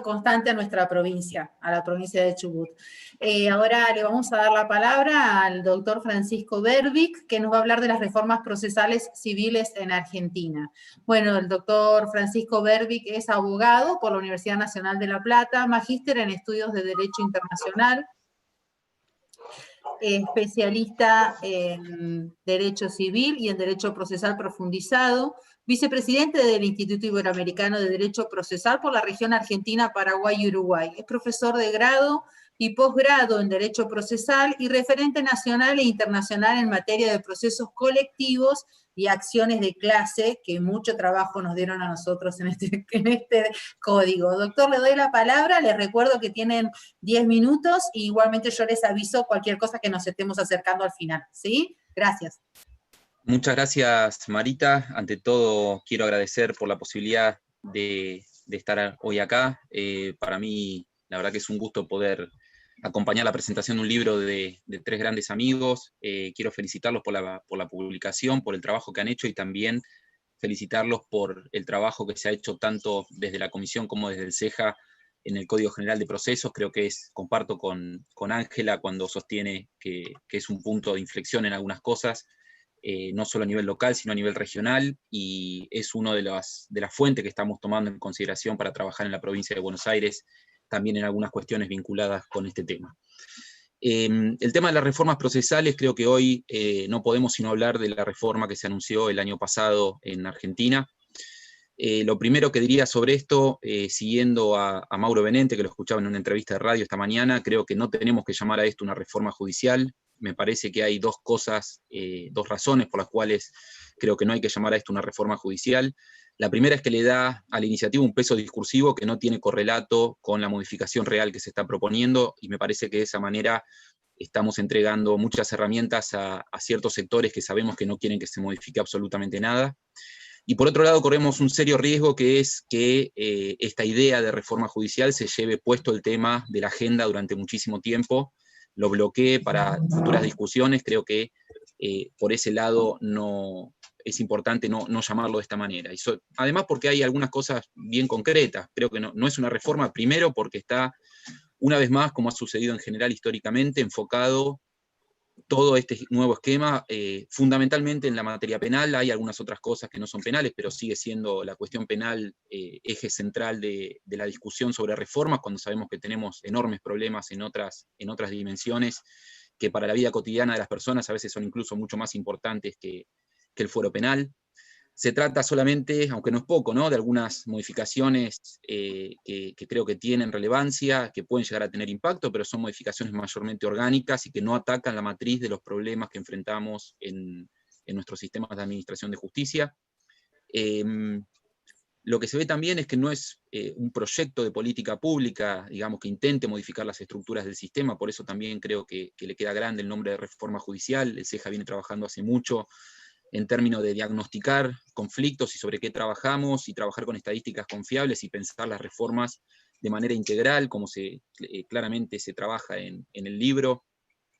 constante a nuestra provincia, a la provincia de Chubut. Ahora le vamos a dar la palabra al doctor Francisco Berbic, que nos va a hablar de las reformas procesales civiles en Argentina. Bueno, el doctor Francisco Berbic es abogado por la Universidad Nacional de La Plata, magíster en estudios de Derecho Internacional, especialista en Derecho Civil y en Derecho Procesal Profundizado, vicepresidente del Instituto Iberoamericano de Derecho Procesal por la región Argentina, Paraguay y Uruguay. Es profesor de grado y posgrado en Derecho Procesal y referente nacional e internacional en materia de procesos colectivos y acciones de clase, que mucho trabajo nos dieron a nosotros en este código. Doctor, le doy la palabra, les recuerdo que tienen 10 minutos y igualmente yo les aviso cualquier cosa que nos estemos acercando al final, ¿sí? Gracias. Muchas gracias, Marita. Ante todo, quiero agradecer por la posibilidad de estar hoy acá. Para mí, la verdad que es un gusto poder acompañar la presentación de un libro de tres grandes amigos. Quiero felicitarlos por la publicación, por el trabajo que han hecho y también felicitarlos por el trabajo que se ha hecho tanto desde la Comisión como desde el CEJA en el Código General de Procesos. Creo que comparto con Ángela cuando sostiene que es un punto de inflexión en algunas cosas, no solo a nivel local, sino a nivel regional, y es una de las fuentes que estamos tomando en consideración para trabajar en la provincia de Buenos Aires, también en algunas cuestiones vinculadas con este tema. El tema de las reformas procesales, creo que hoy no podemos sino hablar de la reforma que se anunció el año pasado en Argentina. Lo primero que diría sobre esto, siguiendo a Mauro Benente, que lo escuchaba en una entrevista de radio esta mañana, creo que no tenemos que llamar a esto una reforma judicial. Me parece que hay dos razones por las cuales creo que no hay que llamar a esto una reforma judicial. La primera es que le da a la iniciativa un peso discursivo que no tiene correlato con la modificación real que se está proponiendo, y me parece que de esa manera estamos entregando muchas herramientas a ciertos sectores que sabemos que no quieren que se modifique absolutamente nada. Y por otro lado, corremos un serio riesgo, que es que esta idea de reforma judicial se lleve puesto el tema de la agenda durante muchísimo tiempo, lo bloquee para futuras discusiones. Creo que por ese lado es importante no llamarlo de esta manera. Además, porque hay algunas cosas bien concretas. Creo que no es una reforma, primero porque está, una vez más, como ha sucedido en general históricamente, enfocado todo este nuevo esquema, fundamentalmente en la materia penal. Hay algunas otras cosas que no son penales, pero sigue siendo la cuestión penal eje central de la discusión sobre reformas, cuando sabemos que tenemos enormes problemas en otras dimensiones, que para la vida cotidiana de las personas a veces son incluso mucho más importantes que el fuero penal. Se trata solamente, aunque no es poco, ¿no?, de algunas modificaciones que creo que tienen relevancia, que pueden llegar a tener impacto, pero son modificaciones mayormente orgánicas y que no atacan la matriz de los problemas que enfrentamos en nuestros sistemas de administración de justicia. Lo que se ve también es que no es un proyecto de política pública, digamos, que intente modificar las estructuras del sistema. Por eso también creo que le queda grande el nombre de reforma judicial. El CEJA viene trabajando hace mucho en términos de diagnosticar conflictos y sobre qué trabajamos, y trabajar con estadísticas confiables y pensar las reformas de manera integral, como claramente se trabaja en el libro,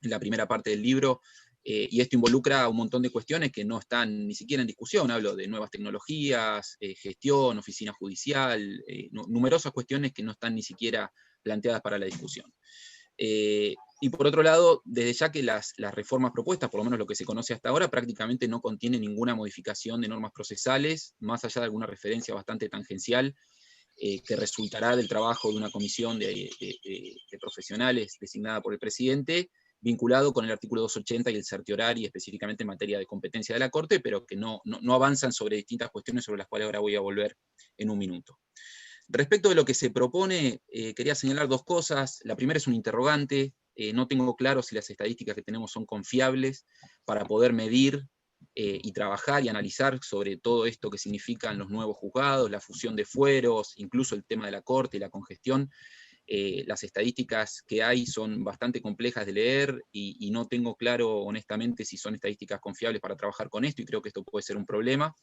en la primera parte del libro, y esto involucra un montón de cuestiones que no están ni siquiera en discusión. Hablo de nuevas tecnologías, gestión, oficina judicial, numerosas cuestiones que no están ni siquiera planteadas para la discusión. Y por otro lado, desde ya que las reformas propuestas, por lo menos lo que se conoce hasta ahora, prácticamente no contiene ninguna modificación de normas procesales, más allá de alguna referencia bastante tangencial, que resultará del trabajo de una comisión de profesionales designada por el presidente, vinculado con el artículo 280 y el certiorari, específicamente en materia de competencia de la Corte, pero que no avanzan sobre distintas cuestiones sobre las cuales ahora voy a volver en un minuto. Respecto de lo que se propone, quería señalar dos cosas. La primera es un interrogante. No tengo claro si las estadísticas que tenemos son confiables para poder medir y trabajar y analizar sobre todo esto que significan los nuevos juzgados, la fusión de fueros, incluso el tema de la Corte y la congestión. Las estadísticas que hay son bastante complejas de leer y no tengo claro, honestamente, si son estadísticas confiables para trabajar con esto, y creo que esto puede ser un problema.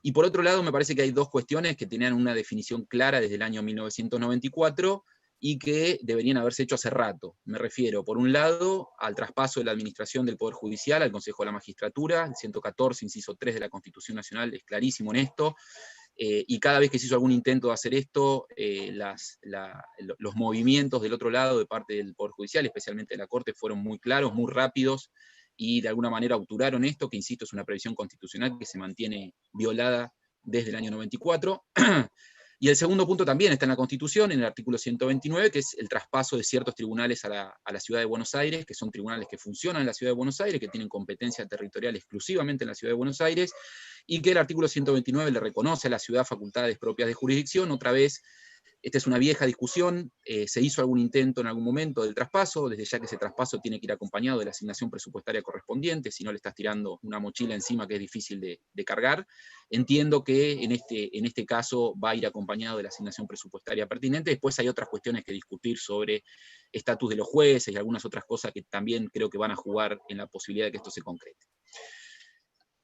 Y por otro lado, me parece que hay dos cuestiones que tenían una definición clara desde el año 1994 y que deberían haberse hecho hace rato. Me refiero, por un lado, al traspaso de la administración del Poder Judicial al Consejo de la Magistratura. El 114, inciso 3 de la Constitución Nacional es clarísimo en esto. y cada vez que se hizo algún intento de hacer esto, los movimientos del otro lado de parte del Poder Judicial, especialmente de la Corte, fueron muy claros, muy rápidos, y de alguna manera obturaron esto, que insisto, es una previsión constitucional que se mantiene violada desde el año 94. Y el segundo punto también está en la Constitución, en el artículo 129, que es el traspaso de ciertos tribunales a la Ciudad de Buenos Aires, que son tribunales que funcionan en la Ciudad de Buenos Aires, que tienen competencia territorial exclusivamente en la Ciudad de Buenos Aires, y que el artículo 129 le reconoce a la ciudad facultades propias de jurisdicción. Otra vez, esta es una vieja discusión, se hizo algún intento en algún momento del traspaso, desde ya que ese traspaso tiene que ir acompañado de la asignación presupuestaria correspondiente, si no le estás tirando una mochila encima que es difícil de cargar. Entiendo que en este caso va a ir acompañado de la asignación presupuestaria pertinente. Después hay otras cuestiones que discutir sobre estatus de los jueces y algunas otras cosas que también creo que van a jugar en la posibilidad de que esto se concrete.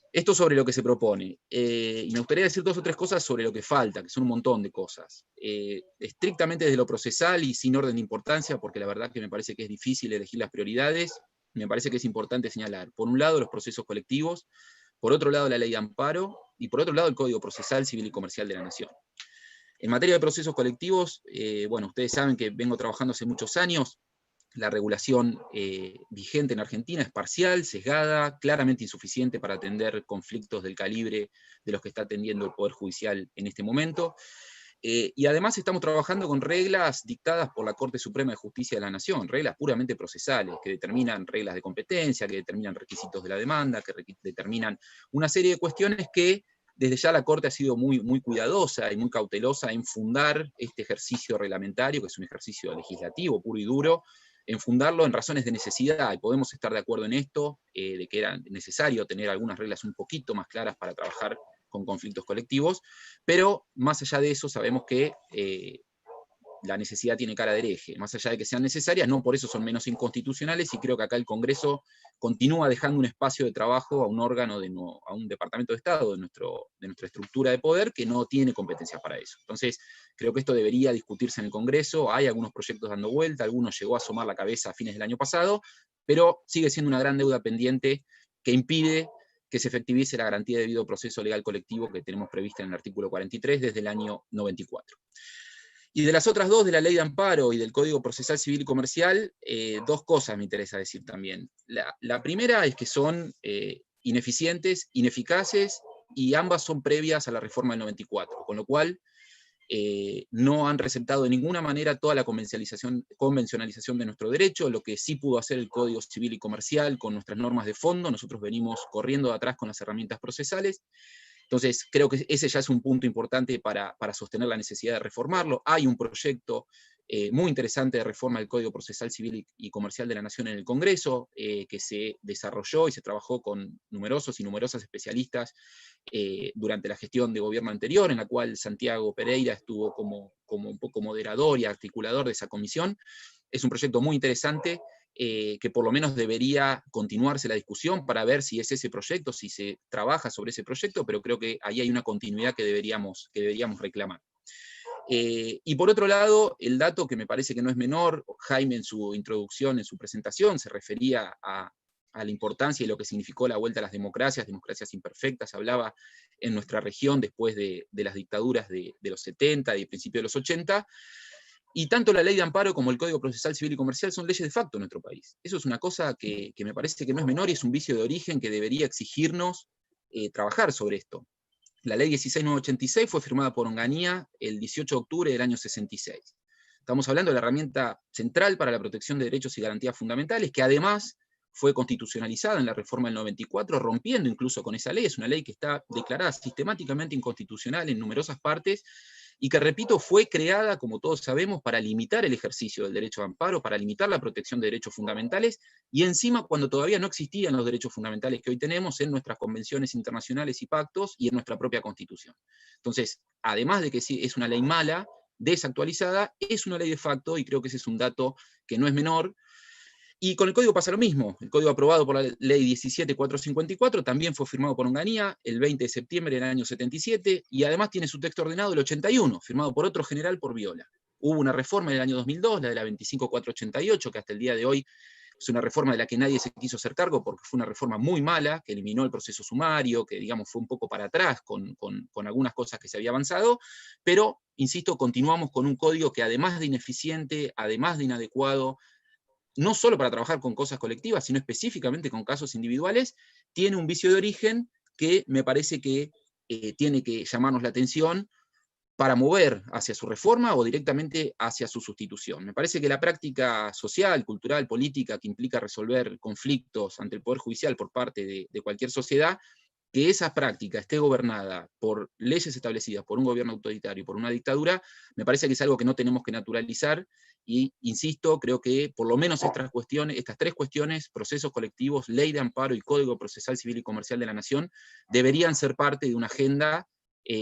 Esto sobre lo que se propone. Y me gustaría decir 2 o 3 cosas sobre lo que falta, que son un montón de cosas. Estrictamente desde lo procesal y sin orden de importancia, porque la verdad que me parece que es difícil elegir las prioridades, me parece que es importante señalar, por un lado, los procesos colectivos, por otro lado, la ley de amparo, y por otro lado, el Código Procesal Civil y Comercial de la Nación. En materia de procesos colectivos, bueno, ustedes saben que vengo trabajando hace muchos años. La regulación vigente en Argentina es parcial, sesgada, claramente insuficiente para atender conflictos del calibre de los que está atendiendo el Poder Judicial en este momento. Y además estamos trabajando con reglas dictadas por la Corte Suprema de Justicia de la Nación, reglas puramente procesales, que determinan reglas de competencia, que determinan requisitos de la demanda, que determinan una serie de cuestiones que desde ya la Corte ha sido muy, muy cuidadosa y muy cautelosa en fundar este ejercicio reglamentario, que es un ejercicio legislativo puro y duro, en fundarlo en razones de necesidad, y podemos estar de acuerdo en esto, de que era necesario tener algunas reglas un poquito más claras para trabajar con conflictos colectivos, pero más allá de eso sabemos que la necesidad tiene cara de hereje, más allá de que sean necesarias, no por eso son menos inconstitucionales, y creo que acá el Congreso continúa dejando un espacio de trabajo a un órgano, a un departamento de Estado de nuestra estructura de poder que no tiene competencias para eso. Entonces, creo que esto debería discutirse en el Congreso, hay algunos proyectos dando vuelta, algunos llegó a asomar la cabeza a fines del año pasado, pero sigue siendo una gran deuda pendiente que impide que se efectivice la garantía de debido proceso legal colectivo que tenemos prevista en el artículo 43 desde el año 94. Y de las otras 2, de la ley de amparo y del Código Procesal Civil y Comercial, 2 cosas me interesa decir también. La primera es que son ineficientes, ineficaces, y ambas son previas a la reforma del 94, con lo cual no han receptado de ninguna manera toda la convencionalización de nuestro derecho, lo que sí pudo hacer el Código Civil y Comercial con nuestras normas de fondo. Nosotros venimos corriendo de atrás con las herramientas procesales. Entonces, creo que ese ya es un punto importante para sostener la necesidad de reformarlo. Hay un proyecto muy interesante de reforma del Código Procesal Civil y Comercial de la Nación en el Congreso, que se desarrolló y se trabajó con numerosos y numerosas especialistas durante la gestión de gobierno anterior, en la cual Santiago Pereira estuvo como un poco moderador y articulador de esa comisión. Es un proyecto muy interesante, que por lo menos debería continuarse la discusión para ver si es ese proyecto, si se trabaja sobre ese proyecto, pero creo que ahí hay una continuidad que deberíamos reclamar. Y por otro lado, el dato que me parece que no es menor, Jaime en su introducción, en su presentación, se refería a la importancia y lo que significó la vuelta a las democracias imperfectas, hablaba en nuestra región después de las dictaduras de los 70 y principios de los 80, y tanto la ley de amparo como el Código Procesal Civil y Comercial son leyes de facto en nuestro país. Eso es una cosa que me parece que no es menor y es un vicio de origen que debería exigirnos trabajar sobre esto. La ley 16.986 fue firmada por Onganía el 18 de octubre del año 66. Estamos hablando de la herramienta central para la protección de derechos y garantías fundamentales, que además fue constitucionalizada en la reforma del 94, rompiendo incluso con esa ley. Es una ley que está declarada sistemáticamente inconstitucional en numerosas partes, y que, repito, fue creada, como todos sabemos, para limitar el ejercicio del derecho de amparo, para limitar la protección de derechos fundamentales, y encima cuando todavía no existían los derechos fundamentales que hoy tenemos en nuestras convenciones internacionales y pactos y en nuestra propia Constitución. Entonces, además de que sí es una ley mala, desactualizada, es una ley de facto, y creo que ese es un dato que no es menor. Y con el Código pasa lo mismo. El Código aprobado por la Ley 17.454 también fue firmado por Onganía el 20 de septiembre del año 77, y además tiene su texto ordenado el 81, firmado por otro general, por Viola. Hubo una reforma en el año 2002, la de la 25.488, que hasta el día de hoy es una reforma de la que nadie se quiso hacer cargo porque fue una reforma muy mala, que eliminó el proceso sumario, que digamos fue un poco para atrás con algunas cosas que se había avanzado, pero, insisto, continuamos con un código que además de ineficiente, además de inadecuado, no solo para trabajar con cosas colectivas, sino específicamente con casos individuales, tiene un vicio de origen que me parece que tiene que llamarnos la atención para mover hacia su reforma o directamente hacia su sustitución. Me parece que la práctica social, cultural, política que implica resolver conflictos ante el Poder Judicial por parte de cualquier sociedad, que esa práctica esté gobernada por leyes establecidas por un gobierno autoritario, por una dictadura, me parece que es algo que no tenemos que naturalizar y, insisto, creo que por lo menos estas tres cuestiones, procesos colectivos, ley de amparo y Código Procesal Civil y Comercial de la Nación, deberían ser parte de una agenda,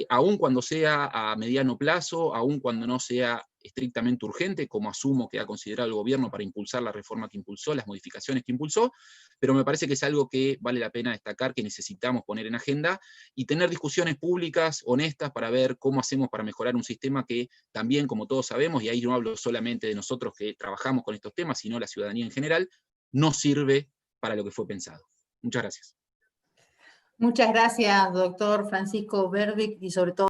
aun cuando sea a mediano plazo, aun cuando no sea estrictamente urgente, como asumo que ha considerado el gobierno para impulsar la reforma que impulsó, las modificaciones que impulsó, pero me parece que es algo que vale la pena destacar, que necesitamos poner en agenda y tener discusiones públicas, honestas, para ver cómo hacemos para mejorar un sistema que también, como todos sabemos, y ahí no hablo solamente de nosotros que trabajamos con estos temas, sino la ciudadanía en general, no sirve para lo que fue pensado. Muchas gracias. Muchas gracias, doctor Francisco Berbic, y sobre todo